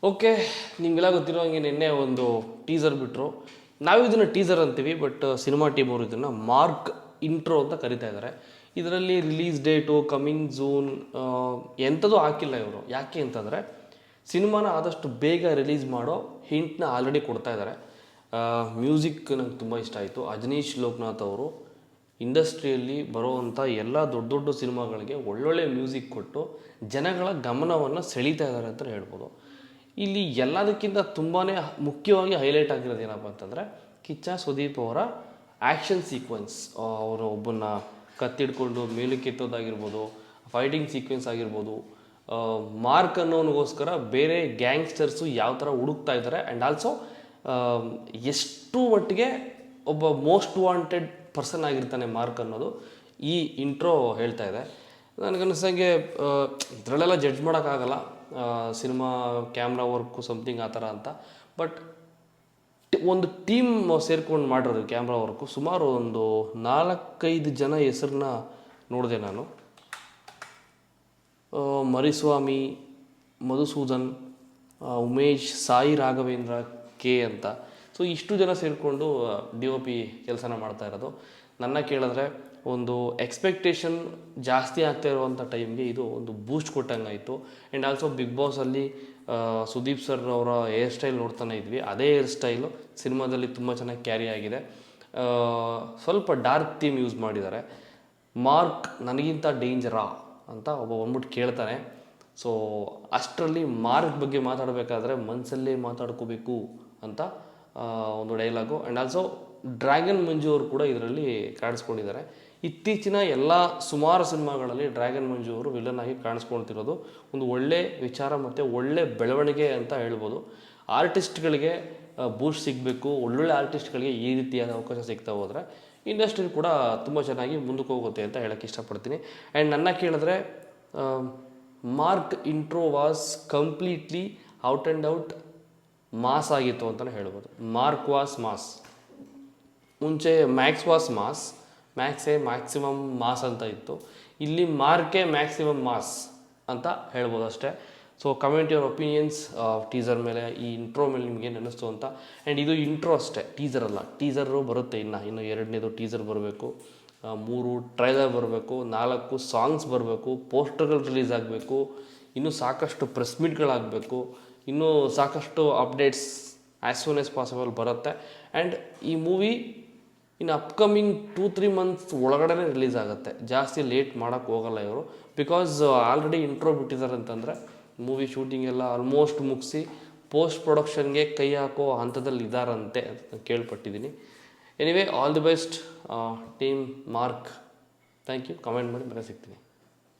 Okay, ನಿಮಗೆಲ್ಲ ಗೊತ್ತಿರೋ ಹಂಗೆ ನಿನ್ನೆ ಒಂದು ಟೀಸರ್ ಬಿಟ್ಟರು. ನಾವು ಇದನ್ನು ಟೀಸರ್ ಅಂತೀವಿ, ಬಟ್ ಸಿನಿಮಾ ಟೀಮ್ ಅವರು ಇದನ್ನು ಮಾರ್ಕ್ ಇಂಟ್ರೋ ಅಂತ ಕರಿತಾ ಇದ್ದಾರೆ. ಇದರಲ್ಲಿ ರಿಲೀಸ್ ಡೇಟು, ಕಮಿಂಗ್ ಝೂನ್ ಎಂಥದ್ದು ಹಾಕಿಲ್ಲ ಇವರು. ಯಾಕೆ ಅಂತಂದರೆ ಸಿನಿಮಾನ ಆದಷ್ಟು ಬೇಗ ರಿಲೀಸ್ ಮಾಡೋ ಹಿಂಟ್ನ ಆಲ್ರೆಡಿ ಕೊಡ್ತಾ ಇದ್ದಾರೆ. ಮ್ಯೂಸಿಕ್ ನಂಗೆ ತುಂಬ ಇಷ್ಟ ಆಯಿತು. ಅಜನೀಶ್ ಲೋಕನಾಥ್ ಅವರು ಇಂಡಸ್ಟ್ರಿಯಲ್ಲಿ ಬರುವಂಥ ಎಲ್ಲ ದೊಡ್ಡ ದೊಡ್ಡ ಸಿನಿಮಾಗಳಿಗೆ ಒಳ್ಳೊಳ್ಳೆ ಮ್ಯೂಸಿಕ್ ಕೊಟ್ಟು ಜನಗಳ ಗಮನವನ್ನು ಸೆಳೀತಾ ಇದ್ದಾರೆ ಅಂತ ಹೇಳ್ಬೋದು. ಇಲ್ಲಿ ಎಲ್ಲದಕ್ಕಿಂತ ತುಂಬಾ ಮುಖ್ಯವಾಗಿ ಹೈಲೈಟ್ ಆಗಿರೋದು ಏನಪ್ಪ ಅಂತಂದರೆ ಕಿಚ್ಚ ಸುದೀಪ್ ಅವರ ಆ್ಯಕ್ಷನ್ ಸೀಕ್ವೆನ್ಸ್. ಅವರು ಒಬ್ಬನ್ನ ಕತ್ತಿಡ್ಕೊಂಡು ಮೇಲಕ್ಕೆ ಎತ್ತೋದಾಗಿರ್ಬೋದು, ಫೈಟಿಂಗ್ ಸೀಕ್ವೆನ್ಸ್ ಆಗಿರ್ಬೋದು, ಮಾರ್ಕ್ ಅನ್ನೋನಿಗೋಸ್ಕರ ಬೇರೆ ಗ್ಯಾಂಗ್ಸ್ಟರ್ಸು ಯಾವ ಥರ ಹುಡುಕ್ತಾ ಇದ್ದಾರೆ. ಆ್ಯಂಡ್ ಆಲ್ಸೋ ಎಷ್ಟು ಮಟ್ಟಿಗೆ ಒಬ್ಬ ಮೋಸ್ಟ್ ವಾಂಟೆಡ್ ಪರ್ಸನ್ ಆಗಿರ್ತಾನೆ ಮಾರ್ಕ್ ಅನ್ನೋದು ಈ ಇಂಟ್ರೋ ಹೇಳ್ತಾ ಇದೆ. ನನಗನ್ನಿಸಂಗೆ ಇದರಲ್ಲೆಲ್ಲ ಜಡ್ಜ್ ಮಾಡೋಕ್ಕಾಗಲ್ಲ, ಸಿನಿಮಾ ಕ್ಯಾಮ್ರಾ ವರ್ಕು ಸಮಥಿಂಗ್ ಆ ಥರ ಅಂತ. ಬಟ್ ಒಂದು ಟೀಮ್ ಸೇರ್ಕೊಂಡು ಮಾಡಿರೋದು ಕ್ಯಾಮ್ರಾ ವರ್ಕು. ಸುಮಾರು ಒಂದು 4-5 ಜನ ಹೆಸರನ್ನ ನೋಡಿದೆ ನಾನು. ಮರಿಸ್ವಾಮಿ, ಮಧುಸೂದನ್, ಉಮೇಶ್, ಸಾಯಿ ರಾಘವೇಂದ್ರ, ಕೆ ಅಂತ. ಸೊ ಇಷ್ಟು ಜನ ಸೇರಿಕೊಂಡು DOP ಕೆಲಸನ ಮಾಡ್ತಾ ಇರೋದು. ನನ್ನ ಕೇಳಿದ್ರೆ ಒಂದು ಎಕ್ಸ್ಪೆಕ್ಟೇಷನ್ ಜಾಸ್ತಿ ಆಗ್ತಾ ಇರುವಂಥ ಟೈಮ್ಗೆ ಇದು ಒಂದು ಬೂಸ್ಟ್ ಕೊಟ್ಟಂಗಾಯಿತು. ಆ್ಯಂಡ್ ಆಲ್ಸೋ ಬಿಗ್ ಬಾಸಲ್ಲಿ ಸುದೀಪ್ ಸರ್ ಅವರ ಹೇರ್ ಸ್ಟೈಲ್ ನೋಡ್ತಾನೆ ಇದ್ವಿ. ಅದೇ ಹೇರ್ ಸ್ಟೈಲು ಸಿನಿಮಾದಲ್ಲಿ ತುಂಬ ಚೆನ್ನಾಗಿ ಕ್ಯಾರಿ ಆಗಿದೆ. ಸ್ವಲ್ಪ ಡಾರ್ಕ್ ಥೀಮ್ ಯೂಸ್ ಮಾಡಿದ್ದಾರೆ. ಮಾರ್ಕ್ ನನಗಿಂತ ಡೇಂಜರಾ ಅಂತ ಒಬ್ಬ ಬಂದ್ಬಿಟ್ಟು ಕೇಳ್ತಾನೆ. ಸೊ ಅಷ್ಟರಲ್ಲಿ ಮಾರ್ಕ್ ಬಗ್ಗೆ ಮಾತಾಡಬೇಕಾದ್ರೆ ಮನಸ್ಸಲ್ಲೇ ಮಾತಾಡ್ಕೋಬೇಕು ಅಂತ ಒಂದು ಡೈಲಾಗು. ಆ್ಯಂಡ್ ಆಲ್ಸೋ ಡ್ರ್ಯಾಗನ್ ಮಂಜು ಅವರು ಕೂಡ ಇದರಲ್ಲಿ ಕಾಣಿಸ್ಕೊಂಡಿದ್ದಾರೆ. ಇತ್ತೀಚಿನ ಎಲ್ಲ ಸುಮಾರು ಸಿನಿಮಾಗಳಲ್ಲಿ ಡ್ರ್ಯಾಗನ್ ಮಂಜು ಅವರು ವಿಲನ್ ಆಗಿ ಕಾಣಿಸ್ಕೊಳ್ತಿರೋದು ಒಂದು ಒಳ್ಳೆ ವಿಚಾರ ಮತ್ತು ಒಳ್ಳೆ ಬೆಳವಣಿಗೆ ಅಂತ ಹೇಳ್ಬೋದು. ಆರ್ಟಿಸ್ಟ್ಗಳಿಗೆ ಬೂಸ್ಟ್ ಸಿಗಬೇಕು, ಒಳ್ಳೊಳ್ಳೆ ಆರ್ಟಿಸ್ಟ್ಗಳಿಗೆ ಈ ರೀತಿಯಾದ ಅವಕಾಶ ಸಿಗ್ತಾ ಹೋದರೆ ಇಂಡಸ್ಟ್ರಿ ಕೂಡ ತುಂಬ ಚೆನ್ನಾಗಿ ಮುಂದಕ್ಕೆ ಹೋಗುತ್ತೆ ಅಂತ ಹೇಳೋಕ್ಕೆ ಇಷ್ಟಪಡ್ತೀನಿ. ಆ್ಯಂಡ್ ನನ್ನ ಕೇಳಿದ್ರೆ Mark intro was completely out and out mass ಆಗಿತ್ತು ಅಂತಲೇ ಹೇಳ್ಬೋದು. Mark was mass. ಮುಂಚೆ ಮ್ಯಾಕ್ಸ್ ವಾಸ್ ಮಾಸ್, ಮ್ಯಾಕ್ಸೇ ಮ್ಯಾಕ್ಸಿಮಮ್ ಮಾಸ್ ಅಂತ ಇತ್ತು. ಇಲ್ಲಿ ಮಾರ್ಕೇ ಮ್ಯಾಕ್ಸಿಮಮ್ ಮಾಸ್ ಅಂತ ಹೇಳ್ಬೋದು ಅಷ್ಟೇ. So comment your opinions teaser ಮೇಲೆ, ಈ ಇಂಟ್ರೋ ಮೇಲೆ ನಿಮ್ಗೆ ಏನು ಅನ್ನಿಸ್ತು ಅಂತ. ಆ್ಯಂಡ್ ಇದು ಇಂಟ್ರೋ ಅಷ್ಟೇ, ಟೀಸರ್ ಅಲ್ಲ. ಟೀಸರು ಬರುತ್ತೆ ಇನ್ನು 2ನೇದು ಟೀಸರ್ ಬರಬೇಕು, 3 ಟ್ರೈಲರ್ ಬರಬೇಕು, 4 ಸಾಂಗ್ಸ್ ಬರಬೇಕು, ಪೋಸ್ಟರ್ಗಳು ರಿಲೀಸ್ ಆಗಬೇಕು, ಇನ್ನೂ ಸಾಕಷ್ಟು ಪ್ರೆಸ್ ಮೀಟ್ಗಳಾಗಬೇಕು, ಇನ್ನೂ ಸಾಕಷ್ಟು updates as soon as possible ಬರುತ್ತೆ. ಆ್ಯಂಡ್ ಈ ಮೂವಿ ಇನ್ನು ಅಪ್ಕಮಿಂಗ್ 2-3 ಮಂತ್ಸ್ ಒಳಗಡೆ ರಿಲೀಸ್ ಆಗುತ್ತೆ. ಜಾಸ್ತಿ ಲೇಟ್ ಮಾಡೋಕ್ಕೆ ಹೋಗಲ್ಲ ಇವರು. ಬಿಕಾಸ್ ಆಲ್ರೆಡಿ ಇಂಟ್ರೋ ಬಿಟ್ಟಿದ್ದಾರೆ ಅಂತಂದರೆ ಮೂವಿ ಶೂಟಿಂಗ್ ಎಲ್ಲ ಆಲ್ಮೋಸ್ಟ್ ಮುಗಿಸಿ ಪೋಸ್ಟ್ ಪ್ರೊಡಕ್ಷನ್ಗೆ ಕೈ ಹಾಕೋ ಹಂತದಲ್ಲಿ ಇದ್ದಾರಂತೆ ಅಂತ ಕೇಳ್ಪಟ್ಟಿದ್ದೀನಿ. Anyway, all the best team Mark. Thank you. Comment ಮಾಡಿ, ಬೇರೆ ಸಿಗ್ತೀನಿ.